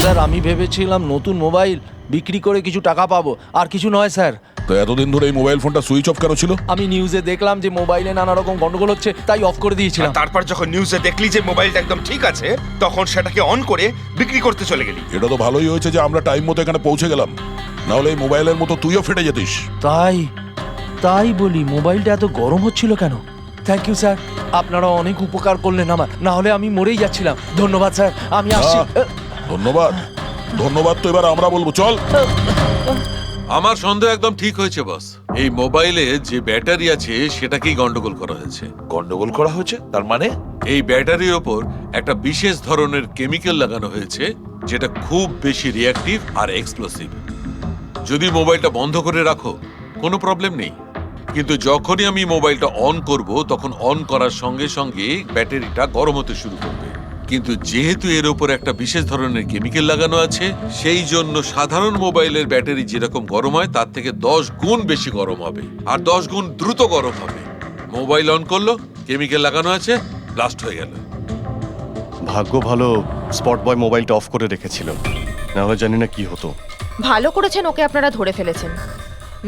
স্যার। আমি ভেবেছিলাম নতুন মোবাইল বিক্রি করে কিছু টাকা পাবো, আর কিছু নয় স্যার। তো এতদিন ধরে এই মোবাইল ফোনটা সুইচ অফ কেন ছিল? আমি নিউজে দেখলাম যে মোবাইলে নানা রকম গন্ডগোল হচ্ছে, তাই অফ করে দিয়েছিলাম। তারপর যখন নিউজে দেখলি যে মোবাইলটা একদম ঠিক আছে, তখন সেটাকে অন করে বিক্রি করতে চলে গেলি। এটা তো ভালোই হয়েছে যে আমরা টাইম মতো এখানে পৌঁছে গেলাম, না হলে এই মোবাইলের মতো তুইও ফেটে যেতিস। তাই বলি মোবাইলটা এত গরম হচ্ছিল কেন? থ্যাংক ইউ স্যার, আপনারা অনেক উপকার করলেন আমার, না হলে আমি মরেই যাচ্ছিলাম। ধন্যবাদ স্যার, আমি আসছি। ধন্যবাদ ধন্যবাদ তো এবার আমরা বলবো, চল। আমার সন্দেহ একদম ঠিক হয়েছে বস। এই মোবাইলে যে ব্যাটারি আছে সেটাকেই গন্ডগোল করা হয়েছে। গন্ডগোল করা হয়েছে তার মানে? এই ব্যাটারির ওপর একটা বিশেষ ধরনের কেমিক্যাল লাগানো হয়েছে যেটা খুব বেশি রিঅ্যাক্টিভ আর এক্সপ্লোসিভ। যদি মোবাইলটা বন্ধ করে রাখো কোনো প্রবলেম নেই, কিন্তু যখনই আমি মোবাইলটা অন করব তখন অন করার সঙ্গে সঙ্গে ব্যাটারিটা গরম হতে শুরু করবে। কিন্তু যেহেতু এর উপর একটা বিশেষ ধরনের কেমিক্যাল লাগানো আছে, সেই জন্য সাধারণ মোবাইলের ব্যাটারি যেরকম গরম হয় তার থেকে 10 গুণ বেশি গরম হবে, আর 10 গুণ দ্রুত গরম হবে। মোবাইল অন করলো, কেমিক্যাল লাগানো আছে, ব্লাস্ট হয়ে গেল। ভাগ্য ভালো স্পট বয় মোবাইলটা অফ করে রেখেছিল, না হলে জানি না কি হতো। ভালো করেছেন ওকে আপনারা ধরে ফেলেছেন,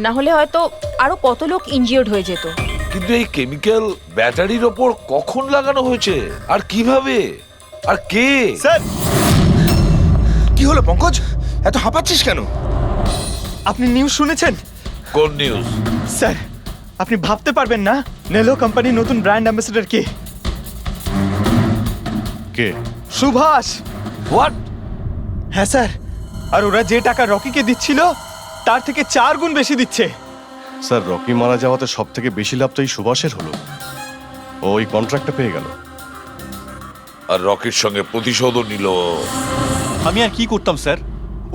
না হলে হয়তো আরো কত লোক ইনজিওর্ড হয়ে যেত। কিন্তু এই কেমিক্যাল ব্যাটারির ওপর কখন লাগানো হয়েছে আর কিভাবে আর কে? স্যার, কি হলো পঙ্কজ, এত হাঁপাচ্ছিস কেন? আপনি নিউজ শুনেছেন? কোন নিউজ? স্যার, আপনি ভাবতে পারবেন না নেলো কোম্পানির নতুন ব্র্যান্ড অ্যাম্বাসেডর কে? কে? সুভাষ। হোয়াট? হ্যাঁ স্যার, আর ওরা যে টাকা রকিকে দিচ্ছিল তার থেকে 4 গুণ বেশি দিচ্ছে। স্যার, রকি মারা যাওয়াতে সব থেকে বেশি লাভ তো এই সুভাষের হলো, ও ওই কন্ট্রাক্টটা পেয়ে গেল। আর রকির সঙ্গে প্রতিশোধও নিল। আমি আর কি করতাম স্যার?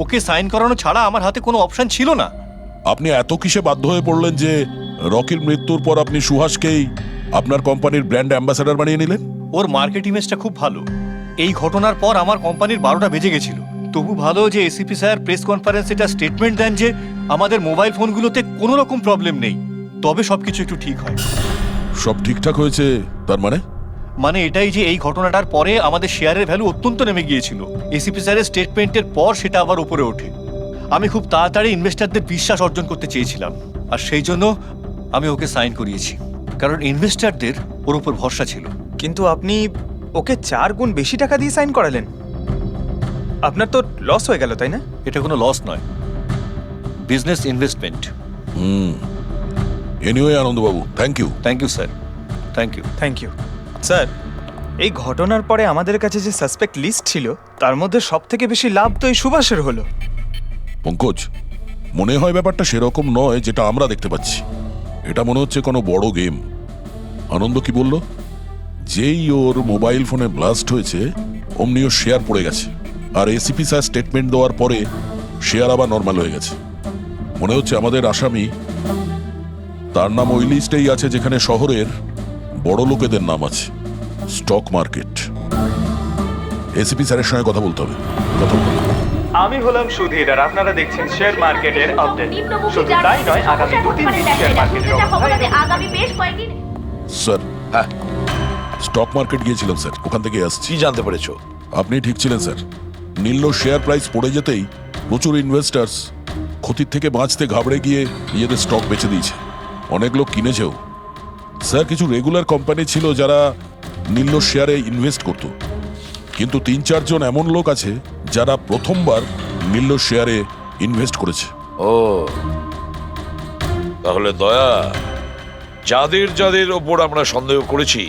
ওকে সাইন করানো ছাড়া আমার হাতে কোনো অপশন ছিল না। আপনি এত কিসে বাধ্য হয়ে পড়লেন যে রকির মৃত্যুর পর আপনি সুহাসকেই আপনার কোম্পানির ব্র্যান্ড অ্যাম্বাসেডর বানিয়ে নিলেন? ওর মার্কেট ইমেজটা খুব ভালো। এই ঘটনার পর আমার কোম্পানির 12টা বেজে গেছিল। তবু ভালো যে এসিপি স্যার প্রেস কনফারেন্সে একটা স্টেটমেন্ট দেন যে আমাদের মোবাইল ফোনগুলোতে কোনো রকম প্রবলেম নেই, তবে সবকিছু একটু ঠিক হয়। সব ঠিকঠাক হয়েছে তার মানে এটাই যে এই ঘটনাটার পরে আমাদের শেয়ারের ভ্যালু অত্যন্ত নেমে গিয়েছিল। এসিপি স্যারের স্টেটমেন্টের পর সেটা আবার উপরে ওঠে। আমি খুব তাড়াতাড়ি ইনভেস্টরদের বিশ্বাস অর্জন করতে চেয়েছিলাম, আর সেই জন্য আমি ওকে সাইন করিয়েছি, কারণ ইনভেস্টরদের ওর উপর ভরসা ছিল। কিন্তু আপনি ওকে 4 গুণ বেশি টাকা দিয়ে সাইন করালেন। আপনার তো লস হয়ে গেল, তাই না? এটা কোনো লস নয়, বিজনেস ইনভেস্টমেন্ট। এনিওয়ে আনন্দবাবু, thank you. Thank you sir, thank you. Thank you sir. এই ঘটনার পরে আমাদের কাছে যে সাসপেক্ট লিস্ট ছিল তার মধ্যে সবথেকে বেশি লাভ তো এই সুভাষের হলো। পঙ্কজ, মনে হয় ব্যাপারটা সেরকম নয় যেটা আমরা দেখতে পাচ্ছি। এটা মনে হচ্ছে কোনো বড় গেম। আনন্দ কি বলল? যেই ওর মোবাইল ফোনে ব্লাস্ট হয়েছে অমনি ওর শেয়ার পড়ে গেছে, আর এসিপি স্যার স্টেটমেন্ট দেওয়ার পরে শেয়ার আবার নর্মাল হয়ে গেছে। মনে হচ্ছে আমাদের আসামি, তার নাম ওই লিস্টেই আছে যেখানে শহরের বড় লোকেদের নাম আছে, স্টক মার্কেট। এসিপি স্যারের সঙ্গে কথা বলতে হবে। কথা বলতে হবে। আমি হলাম সুধীর, আর আপনারা দেখছেন শেয়ার মার্কেটের আপডেট। শুধু তাই নয়, আগামী 2-3 দিন শেয়ার মার্কেটের আগামী বেশ কয়েকদিন। স্যার, হ্যাঁ, স্টক মার্কেট গিয়েছিলাম স্যার, ওখান থেকে আসছি। কি জানতে পেরেছো? আপনি ঠিক ছিলেন স্যার। নীল্লোর শেয়ার প্রাইস পড়ে যেতেই প্রচুর ইনভেস্টার্স ক্ষতির থেকে বাঁচতে ঘাবড়ে গিয়ে নিজেদের স্টক বেচে দিয়েছে। অনেক লোক কিনেছেও স্যার। কিছু রেগুলার কোম্পানি ছিল যারা নীল্লোর শেয়ারে ইনভেস্ট করত, কিন্তু 3-4 জন এমন লোক আছে যারা প্রথমবার নীল্লোর শেয়ারে ইনভেস্ট করেছে। ও, তাহলে দয়া, যাদের যাদের ওপর আমরা সন্দেহ করেছি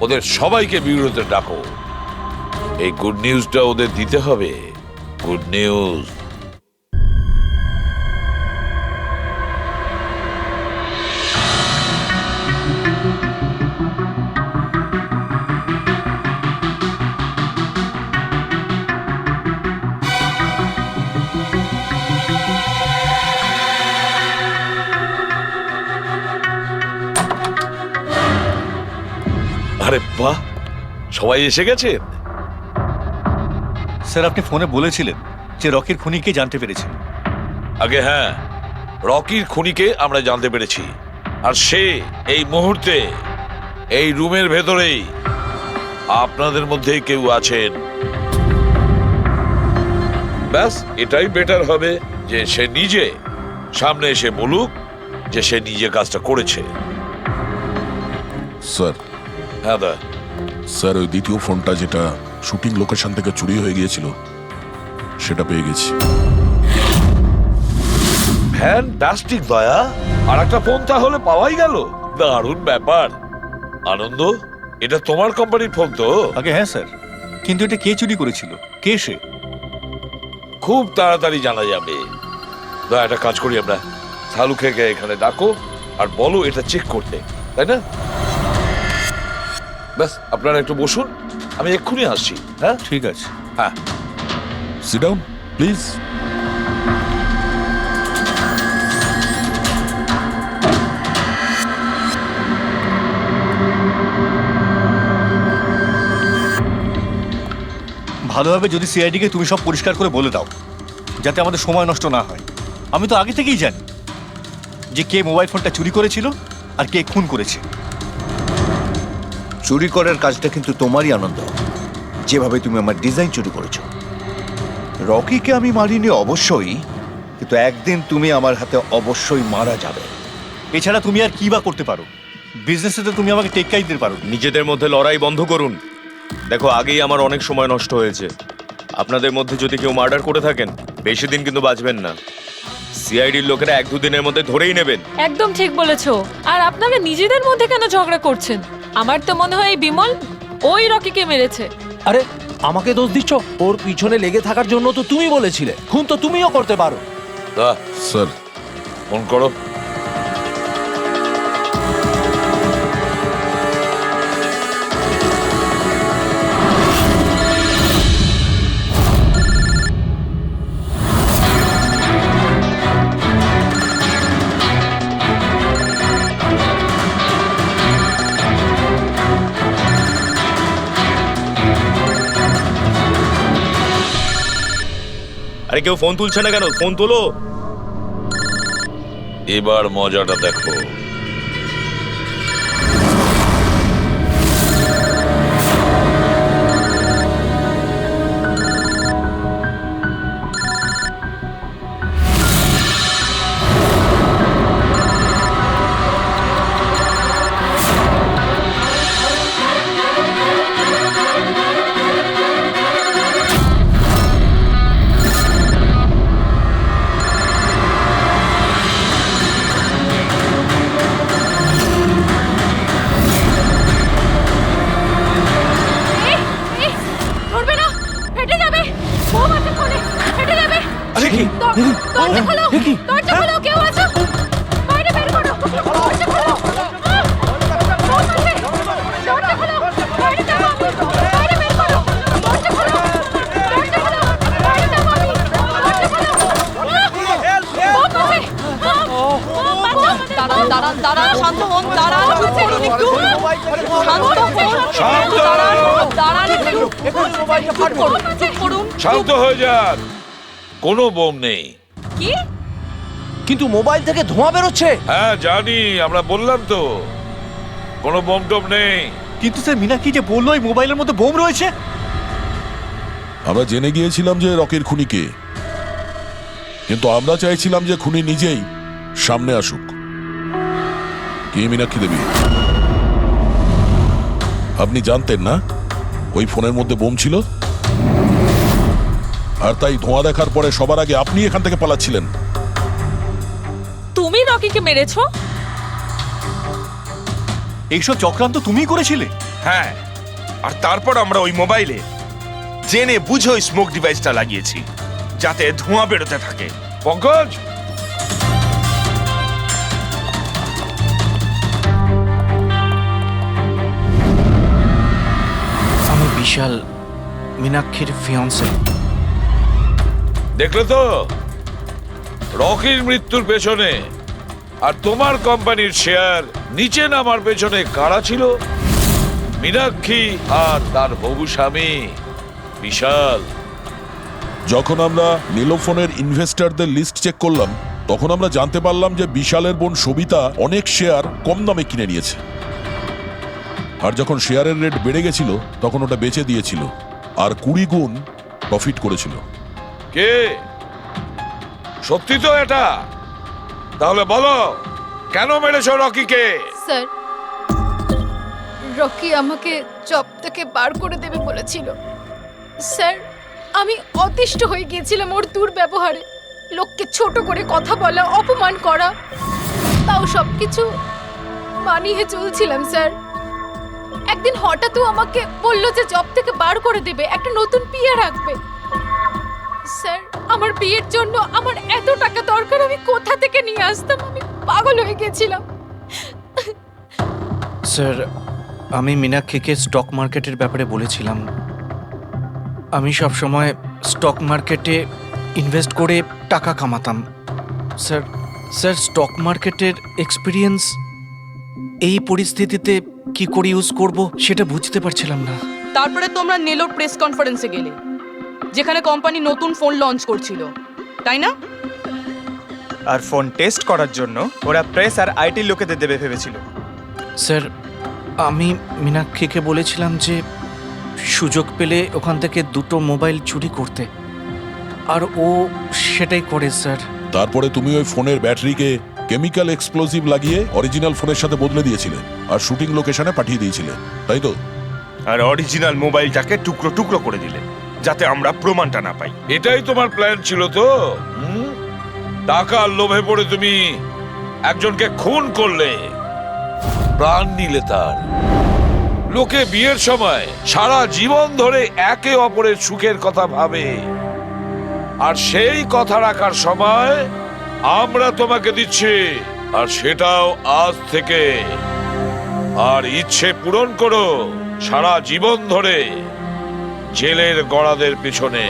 ওদের সবাইকে বিরুদ্ধে ডাকো। এই গুড নিউজটা ওদের দিতে হবে। Good news. আরে বাহ, সবাই এসে গেছেন। স্যার, আপনি ফোনে বলেছিলেন যে রকির খুনিকে জানতে পেরেছেন। আগে হ্যাঁ, রকির খুনিকে আমরা জানতে পেরেছি, আর সে এই মুহূর্তে এই রুমের ভেতরেই আপনাদের মধ্যেই কেউ আছেন। ব্যাস, এটাই বেটার হবে যে সে নিজে সামনে এসে বলুক যে সে নিজে কাজটা করেছে। স্যার, হ্যাঁ দা। স্যার, ওই দ্বিতীয় ফোনটা যেটা শুটিং লোকেশন থেকে চুরি হয়ে গিয়েছিল সেটা পেয়ে গেছি। ফ্যান্টাস্টিক দয়া, আর একটা ফোন তাহলে পাওয়াই গেল। দারুণ ব্যাপার। আনন্দ, এটা তোমার কোম্পানির ফোন তো? আগে হ্যাঁ স্যার, কিন্তু এটা কে চুরি করেছিল, কে সে? খুব তাড়াতাড়ি জানা যাবে। দয়া, একটা কাজ করি আমরা, শালুকে এখানে ডাকো আর বলো এটা চেক করতে, তাই না? ব্যাস, আপনারা একটু বসুন, আমি এক্ষুনি আসছি। হ্যাঁ, ঠিক আছে। হ্যাঁ, সিট ডাউন প্লিজ। ভালোভাবে যদি সিআইডিকে তুমি সব পরিষ্কার করে বলে দাও, যাতে আমাদের সময় নষ্ট না হয়। আমি তো আগে থেকেই জানি যে কে মোবাইল ফোনটা চুরি করেছিল আর কে খুন করেছে। চুরি করার কাজটা কিন্তু তোমারই, আনন্দ। যেভাবে তুমি আমার ডিজাইন চুরি করেছো। রকিকে আমি মারিনি অবশ্যই, কিন্তু একদিন তুমি আমার হাতে অবশ্যই মারা যাবে। এছাড়া তুমি আর কি বা করতে পারো? বিজনেসে তো তুমি আমাকে টেক্কাই দিতে পারো। নিজেদের মধ্যে লড়াই বন্ধ করুন। দেখো, আগেই আমার অনেক সময় নষ্ট হয়েছে। আপনাদের মধ্যে যদি কেউ মার্ডার করে থাকেন, বেশি দিন কিন্তু বাঁচবেন না। সিআইডির লোকেরা 1-2 দিনের মধ্যে ধরেই নেবেন। একদম ঠিক বলেছো। আর আপনারা নিজেদের মধ্যে কেন ঝগড়া করছেন? আমার তো মনে হয় এই বিমল ওই রকিকে মেরেছে। আরে, আমাকে দোষ দিচ্ছ? ওর পিছনে লেগে থাকার জন্য তো তুমি বলেছিলে। খুন তো তুমিও করতে পারো। স্যার, ফোন করো। আরে কেউ ফোন তুলছে না কেন? ফোন তোলো। এবার মজাটা দেখো। ধরবে না, ফেটে যাবে। বোম আছে ফোনে, ফেটে যাবে। আরে কি? দরজা খোলো, কি? দরজা খোলো, কেউ আছো? বাইরে বের করো, দরজা খোলো। বোম আছে, দরজা খোলো, বাইরে যাবো আমি। বাইরে বের করো, দরজা খোলো, দরজা খোলো, বাইরে যাবো আমি। দরজা খোলো। বোম আছে। দাঁড়ান দাঁড়ান দাঁড়ান, শান্ত হন, দাঁড়ান, চুপ করুন একটু, শান্ত হন, দাঁড়ান একটু, চুপ করুন, চুপ করুন। শান্ত হয়ে যান, কোনো বোম নেই। কি? কিন্তু মোবাইল থেকে ধোঁয়া বেরোচ্ছে। হ্যাঁ জানি, আমরা বললাম তো কোনো বোম টোম নেই। কিন্তু স্যার মীনাক্ষী যে বললো এই মোবাইলের মধ্যে বোম রয়েছে। আমরা জেনে গিয়েছিলাম যে রকির খুনি কে, কিন্তু আমরা চাইছিলাম যে খুনি নিজেই সামনে আসুক। কি মীনাক্ষী দেবী, আপনি জানতেন না ওই ফোনের মধ্যে বোম ছিল? আর তাই ধোঁয়া দেখার পরে সবার আগে আপনি এখান থেকে পালাচ্ছিলেন। তুমি রকিকে মেরেছো? এইসব চক্রান্ত তুমিই করেছিলে? হ্যাঁ, আর তারপর আমরা ওই মোবাইলে জেনে বুঝে ওই স্মোক ডিভাইসটা লাগিয়েছি যাতে ধোঁয়া বেরোতে থাকে। পঙ্কজ, আমি বিশাল, মীনাক্ষীর ফিয়ান্সে। দেখলে তো রকির মৃত্যুর পেছনে আর তোমার কোম্পানির শেয়ার নিচে নামার পেছনে কারা ছিল? মীনাক্ষী আর তার হবু স্বামী বিশাল। যখন আমরা নীলোফোনের ইনভেস্টরদের লিস্ট চেক করলাম, তখন আমরা জানতে পারলাম যে বিশালের বোন সবিতা অনেক শেয়ার কম দামে কিনে নিয়েছে। আর যখন শেয়ারের রেট বেড়ে গেছিল তখন ওটা বেচে দিয়েছিল আর 20 গুণ প্রফিট করেছিল। কে? সত্যি তো এটা? তাহলে বলো কেন মেরেছো রকিকে? স্যার, রকি আমাকে জব থেকে বার করে দেবে বলেছিল। স্যার, আমি অতিষ্ঠ হয়ে গিয়েছিলাম ওর দুর্ব্যবহারে। লোককে ছোট করে কথা বলা, অপমান করা, তাও সবকিছু মানিয়ে চলছিলাম স্যার। একদিন হঠাৎ ও আমাকে বলল যে জব থেকে বার করে দেবে, একটা নতুন বিয়ে রাখবে। স্যার, আমার বিয়ের জন্য আমার এত টাকা দরকার, আমি কোথা থেকে নিয়ে আসতাম? আমি পাগল হয়ে গেছিলাম। স্যার, আমি মীনাক্ষীকে স্টক মার্কেটের ব্যাপারে বলেছিলাম। আমি সব সময় স্টক মার্কেটে ইনভেস্ট করে টাকা কামাতাম। স্যার স্যার স্টক মার্কেটের এক্সপিরিয়েন্স এই পরিস্থিতিতে কি করে ইউজ করব সেটা বুঝতে পারছিলাম না। তারপরে তোমরা নেলোর প্রেস কনফারেন্সে গেলে, যেখানে কোম্পানি নতুন ফোন লঞ্চ করছিল, তাই না? আর ফোন টেস্ট করার জন্য ওরা প্রেস আর আইটি লোকেদের দেবে ভেবেছিল। স্যার, আমি মীনাক্ষীকে বলেছিলাম যে সুযোগ পেলে ওখান থেকে 2টো মোবাইল চুরি করতে, আর ও সেটাই করে স্যার। তারপরে তুমি ওই ফোনের ব্যাটারিকে কেমিক্যাল এক্সপ্লোসিভ লাগিয়ে অরিজিনাল ফোনের সাথে বদলে দিয়েছিলে আর শুটিং লোকেশনে পাঠিয়ে দিয়েছিলে, তাই তো? আর অরিজিনাল মোবাইলটাকে টুকরো টুকরো করে দিলে যাতে আমরা প্রমাণটা না পাই। এটাই তোমার প্ল্যান ছিল তো? টাকার লোভে পড়ে তুমি একজনকে খুন করলে, প্রাণ নিলে তার। লোকে বিয়ের সময় সারা জীবন ধরে একে অপরের সুখের কথা ভাবে, আর সেই কথা রাখার সময় আমরা তোমাকে দিচ্ছি, আর সেটাও আজ থেকে। আর ইচ্ছে পূরণ করো সারা জীবন ধরে জেলের গড়াদের পিছনে।